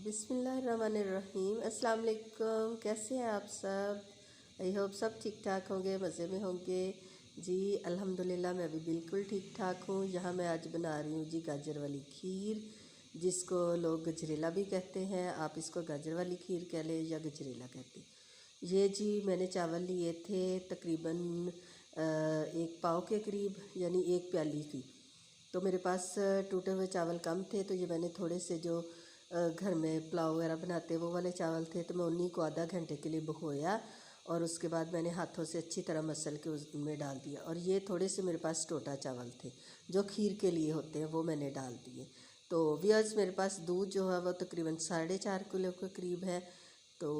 बिस्मिल्लाहिर्रहमानिर्रहीम। अस्सलाम वालेकुम। कैसे हैं आप सब? आई होप सब ठीक ठाक होंगे, मज़े में होंगे जी। अल्हम्दुलिल्लाह मैं भी बिल्कुल ठीक ठाक हूँ। यहाँ मैं आज बना रही हूँ जी गाजर वाली खीर, जिसको लोग गजरेला भी कहते हैं। आप इसको गाजर वाली खीर कह लें या गजरेला कहते हैं। ये जी मैंने चावल लिए थे तकरीबन एक पाव के करीब, यानी एक प्याली की। तो मेरे पास टूटे हुए चावल कम थे, तो ये मैंने थोड़े से जो घर में पुलाव वगैरह बनाते वो वाले चावल थे, तो मैं उन्हीं को आधा घंटे के लिए भिगोया और उसके बाद मैंने हाथों से अच्छी तरह मसल के उसमें डाल दिया। और ये थोड़े से मेरे पास टोटा चावल थे जो खीर के लिए होते हैं, वो मैंने डाल दिए। तो व्यूअर्स, मेरे पास दूध जो है वो तकरीबन 4.5 किलो के करीब है। तो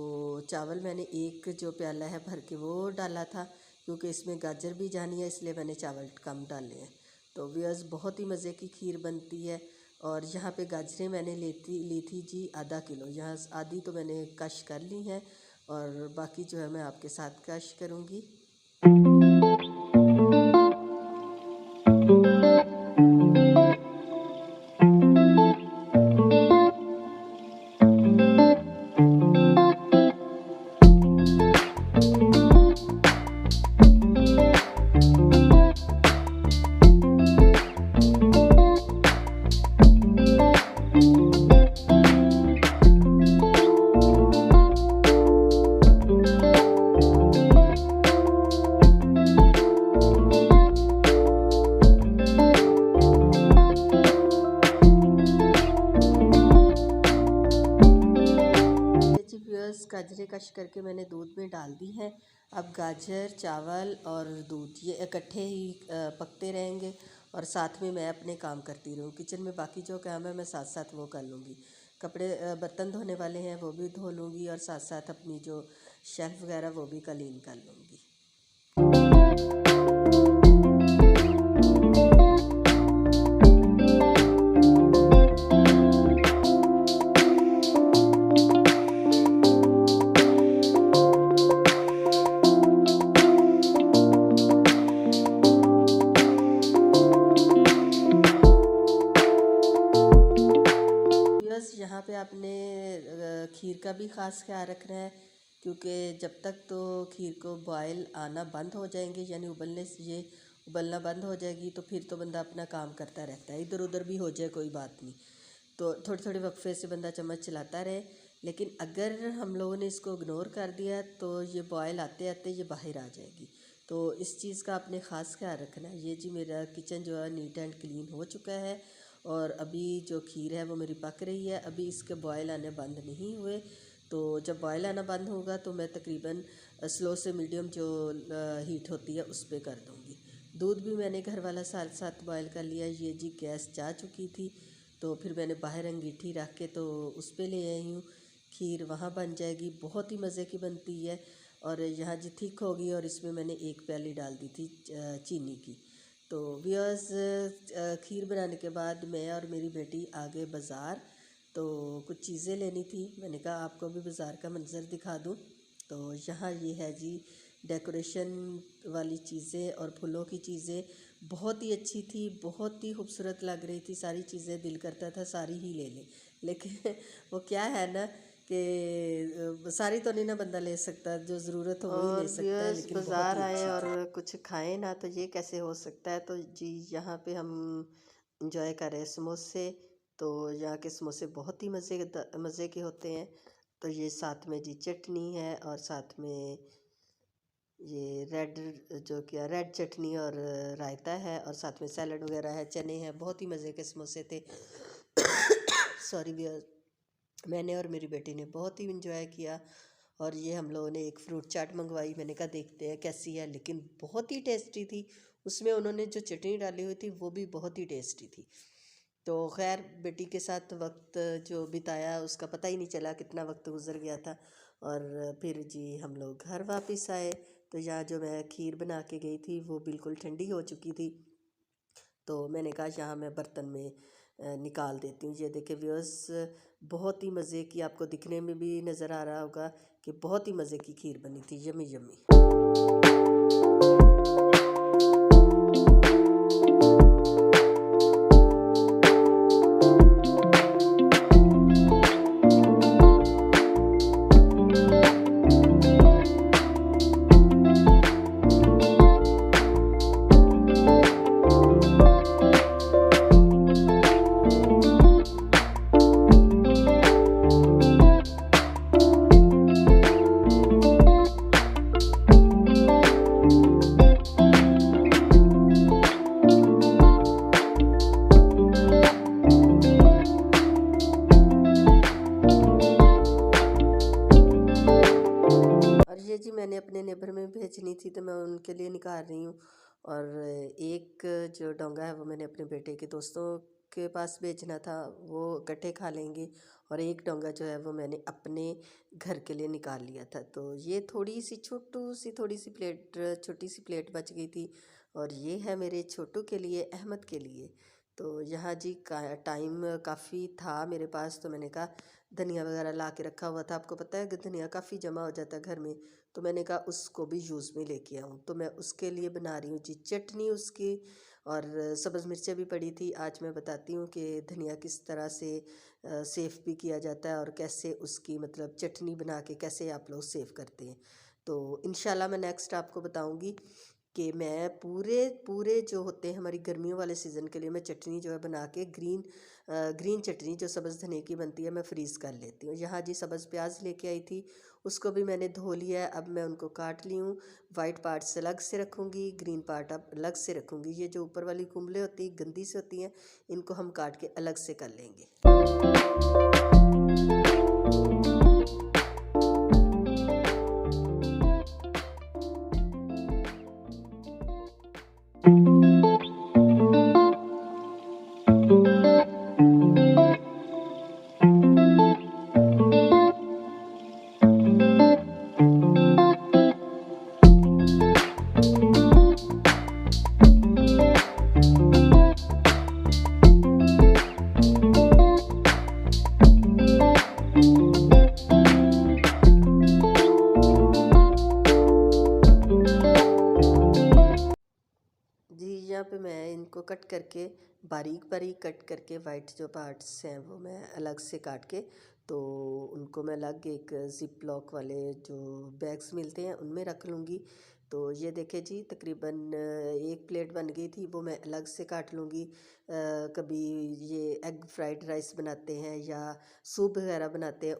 चावल मैंने एक जो प्याला है भर के वो डाला था, क्योंकि इसमें गाजर भी जानी है, इसलिए मैंने चावल कम डाले हैं। तो व्यूअर्स, बहुत ही मज़े की खीर बनती है। और यहाँ पे गाजरें मैंने ली थी जी आधा किलो। यहाँ आधी तो मैंने कश कर ली हैं और बाकी जो है मैं आपके साथ कश करूँगी। गाजरें कश करके मैंने दूध में डाल दी हैं। अब गाजर, चावल और दूध ये इकट्ठे ही पकते रहेंगे और साथ में मैं अपने काम करती रहूँ। किचन में बाकी जो काम है मैं साथ साथ वो कर लूँगी। कपड़े बर्तन धोने वाले हैं वो भी धो लूँगी और साथ साथ अपनी जो शेल्फ़ वगैरह वो भी क्लीन कर लूँगी। यहाँ पे आपने खीर का भी ख़ास ख्याल रखना है, क्योंकि जब तक तो खीर को बॉयल आना बंद हो जाएंगे, यानी उबलना बंद हो जाएगी, तो फिर तो बंदा अपना काम करता रहता है। इधर उधर भी हो जाए कोई बात नहीं, तो थोड़े थोड़े वक्फे से बंदा चम्मच चलाता रहे। लेकिन अगर हम लोगों ने इसको इग्नोर कर दिया तो ये बॉयल आते आते ये बाहर आ जाएगी। तो इस चीज़ का आपने ख़ास ख्याल रखना है। ये जी मेरा किचन जो है नीट एंड क्लीन हो चुका है और अभी जो खीर है वो मेरी पक रही है। अभी इसके बॉयल आने बंद नहीं हुए, तो जब बॉयल आना बंद होगा तो मैं तकरीबन स्लो से मीडियम जो हीट होती है उस पर कर दूँगी। दूध भी मैंने घर वाला साथ साथ बॉयल कर लिया। ये जी गैस जा चुकी थी, तो फिर मैंने बाहर अंगीठी रख के तो उस पर ले आई हूँ। खीर वहाँ बन जाएगी, बहुत ही मज़े की बनती है। और यहाँ जी थिक होगी और इसमें मैंने एक प्याली डाल दी थी चीनी की। तो व्यूअर्स, खीर बनाने के बाद मैं और मेरी बेटी आ गए बाज़ार, तो कुछ चीज़ें लेनी थी। मैंने कहा आपको भी बाज़ार का मंज़र दिखा दूँ। तो यहाँ ये है जी डेकोरेशन वाली चीज़ें और फूलों की चीज़ें, बहुत ही अच्छी थी, बहुत ही खूबसूरत लग रही थी। सारी चीज़ें दिल करता था सारी ही ले लें, लेकिन वो क्या है ना कि सारी तो नहीं ना बंदा ले सकता, जो ज़रूरत हो वही ले सकता है। लेकिन बाज़ार आए और कुछ खाएं ना, तो ये कैसे हो सकता है। तो जी यहाँ पे हम इंजॉय कर रहे हैं समोसे। तो यहाँ के समोसे बहुत ही मज़े के होते हैं। तो ये साथ में जी चटनी है और साथ में ये रेड चटनी और रायता है और साथ में सैलड वगैरह है, चने हैं। बहुत ही मज़े के समोसे थे। सॉरी व्यूअर, मैंने और मेरी बेटी ने बहुत ही इंजॉय किया। और ये हम लोगों ने एक फ्रूट चाट मंगवाई। मैंने कहा देखते हैं कैसी है, लेकिन बहुत ही टेस्टी थी। उसमें उन्होंने जो चटनी डाली हुई थी वो भी बहुत ही टेस्टी थी। तो खैर, बेटी के साथ वक्त जो बिताया उसका पता ही नहीं चला कितना वक्त गुजर गया था। और फिर जी हम लोग घर वापस आए। तो यहाँ जो मैं खीर बना के गई थी वो बिल्कुल ठंडी हो चुकी थी। तो मैंने कहा यहाँ मैं बर्तन में निकाल देती हूँ। ये देखिए व्यूअर्स, बहुत ही मज़े की, आपको दिखने में भी नज़र आ रहा होगा कि बहुत ही मज़े की खीर बनी थी, यमी यमी। मैंने अपने नेबर में भेजनी थी तो मैं उनके लिए निकाल रही हूँ। और एक जो डोंगा है वो मैंने अपने बेटे के दोस्तों के पास भेजना था, वो इकट्ठे खा लेंगे। और एक डोंगा जो है वो मैंने अपने घर के लिए निकाल लिया था। तो ये थोड़ी सी प्लेट, छोटी सी प्लेट बच गई थी। और ये है मेरे छोटू के लिए, अहमद के लिए। तो यहाँ जी का टाइम काफ़ी था मेरे पास, तो मैंने कहा धनिया वगैरह ला के रखा हुआ था, आपको पता है कि धनिया काफ़ी जमा हो जाता है घर में। तो मैंने कहा उसको भी यूज़ में लेके आऊँ, तो मैं उसके लिए बना रही हूँ जी चटनी उसकी। और सब्ज़ मिर्चें भी पड़ी थी। आज मैं बताती हूँ कि धनिया किस तरह से सेव भी किया जाता है और कैसे उसकी मतलब चटनी बना के कैसे आप लोग सेव करते हैं। तो इंशाल्लाह मैं नेक्स्ट आपको बताऊँगी कि मैं पूरे पूरे जो होते हैं हमारी गर्मियों वाले सीज़न के लिए मैं चटनी जो है बना के ग्रीन चटनी जो सब्ज़ धनिए की बनती है मैं फ्रीज़ कर लेती हूँ। यहाँ जी सब्ज़ प्याज लेके आई थी, उसको भी मैंने धो लिया है। अब मैं उनको काट ली हूँ। वाइट पार्ट्स अलग से रखूँगी, ग्रीन पार्ट अब अलग से रखूँगी। ये जो ऊपर वाली कुंबलें होती हैं गंदी से होती हैं, इनको हम काट के अलग से कर लेंगे। जी यहाँ पे मैं इनको कट करके बारीक बारीक कट करके वाइट जो पार्ट्स हैं वो मैं अलग से काट के, तो उनको मैं अलग एक ज़िप लॉक वाले जो बैग्स मिलते हैं उनमें रख लूँगी। तो ये देखे जी तकरीबन एक प्लेट बन गई थी, वो मैं अलग से काट लूँगी। कभी ये एग फ्राइड राइस बनाते हैं या सूप वगैरह बनाते हैं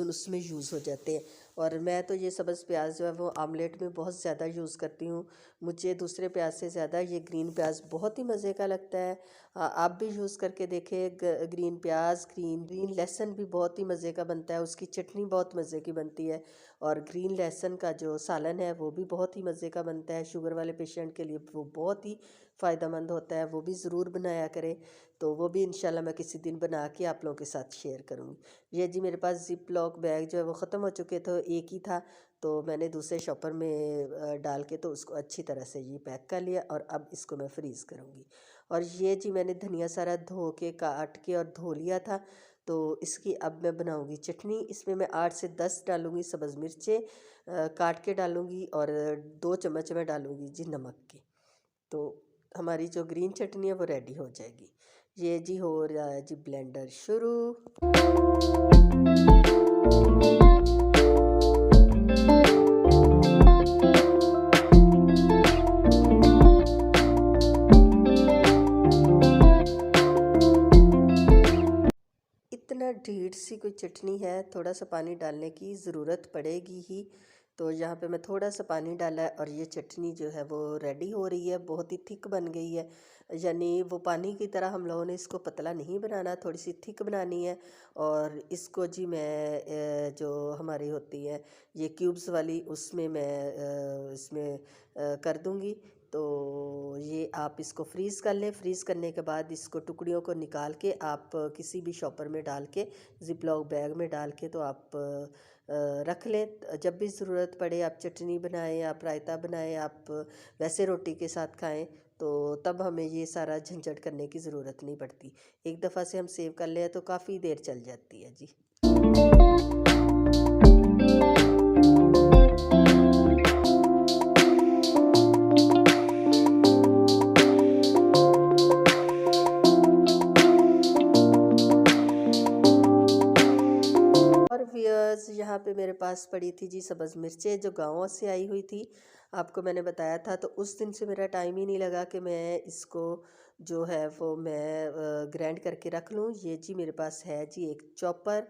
उसमें यूज़ हो जाते हैं। और मैं तो ये सब्ज़ प्याज जो है वो आमलेट में बहुत ज़्यादा यूज़ करती हूँ। मुझे दूसरे प्याज से ज़्यादा ये ग्रीन प्याज बहुत ही मज़े का लगता है। आप भी यूज़ करके देखें। ग्रीन प्याज, ग्रीन लहसुन भी बहुत ही मज़े का बनता है, उसकी चटनी बहुत मज़े की बनती है। और ग्रीन लहसुन का जो सालन है वो भी बहुत ही मज़े का बनता है। शुगर वाले पेशेंट के लिए वो बहुत ही फ़ायदेमंद होता है, वो भी ज़रूर बनाया करें। तो वो भी इंशाल्लाह मैं किसी दिन बना के आप लोगों के साथ शेयर करूँगी। ये जी मेरे पास ज़िप लॉक बैग जो है वो ख़त्म हो चुके थे, एक ही था। तो मैंने दूसरे शॉपर में डाल के तो उसको अच्छी तरह से ये पैक कर लिया और अब इसको मैं फ्रीज़ करूँगी। और ये जी मैंने धनिया सारा धो के काट के और धो लिया था। तो इसकी अब मैं बनाऊँगी चटनी। इसमें मैं 8 से 10 डालूँगी सब्ज़ मिर्चें, काट के डालूँगी। और 2 चम्मच मैं डालूँगी जी नमक की। तो हमारी जो ग्रीन चटनी है वो रेडी हो जाएगी। ये जी हो रहा है जी ब्लेंडर शुरू। इतना ढीठ सी कोई चटनी है, थोड़ा सा पानी डालने की ज़रूरत पड़ेगी ही। तो यहाँ पे मैं थोड़ा सा पानी डाला है और ये चटनी जो है वो रेडी हो रही है, बहुत ही थिक बन गई है। यानी वो पानी की तरह हम लोगों ने इसको पतला नहीं बनाना, थोड़ी सी थिक बनानी है। और इसको जी मैं जो हमारी होती है ये क्यूब्स वाली, उसमें मैं इसमें कर दूँगी। तो ये आप इसको फ्रीज़ कर लें। फ्रीज़ करने के बाद इसको टुकड़ियों को निकाल के आप किसी भी शॉपर में डाल के, ज़िप लॉक बैग में डाल के तो आप रख लें। जब भी ज़रूरत पड़े आप चटनी बनाएं, आप रायता बनाएं, आप वैसे रोटी के साथ खाएं, तो तब हमें ये सारा झंझट करने की ज़रूरत नहीं पड़ती। एक दफ़ा से हम सेव कर लें तो काफ़ी देर चल जाती है जी। और व्यूअर्स यहाँ पे मेरे पास पड़ी थी जी सब्ज़ मिर्चें जो गाँव से आई हुई थी। आपको मैंने बताया था, तो उस दिन से मेरा टाइम ही नहीं लगा कि मैं इसको जो है वो मैं ग्राइंड करके रख लूँ। ये जी मेरे पास है जी एक चॉपर,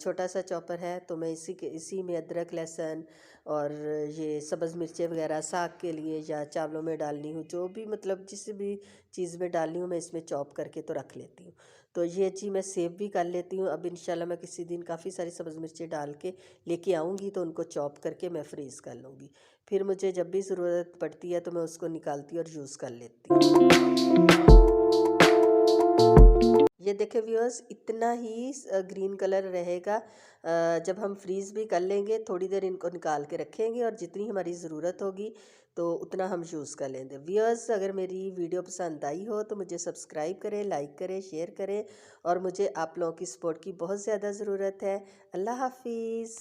छोटा सा चॉपर है। तो मैं इसी में अदरक लहसुन और ये सब्ज़ मिर्चें वगैरह साग के लिए या चावलों में डालनी हूँ, जो भी मतलब जिस भी चीज़ में डालनी हूँ मैं इसमें चॉप करके तो रख लेती हूँ। तो ये जी मैं सेव भी कर लेती हूँ। अब इंशाल्लाह मैं किसी दिन काफ़ी सारी सब्ज़ मिर्ची डाल के लेके आऊँगी तो उनको चॉप करके मैं फ्रीज़ कर लूँगी। फिर मुझे जब भी ज़रूरत पड़ती है तो मैं उसको निकालती और यूज़ कर लेती हूँ। ये देखें व्यूअर्स, इतना ही ग्रीन कलर रहेगा। जब हम फ्रीज़ भी कर लेंगे, थोड़ी देर इनको निकाल के रखेंगे और जितनी हमारी ज़रूरत होगी तो उतना हम यूज़ कर लेंगे। व्यूअर्स, अगर मेरी वीडियो पसंद आई हो तो मुझे सब्सक्राइब करें, लाइक करें, शेयर करें और मुझे आप लोगों की सपोर्ट की बहुत ज़्यादा ज़रूरत है। अल्लाह हाफिज़।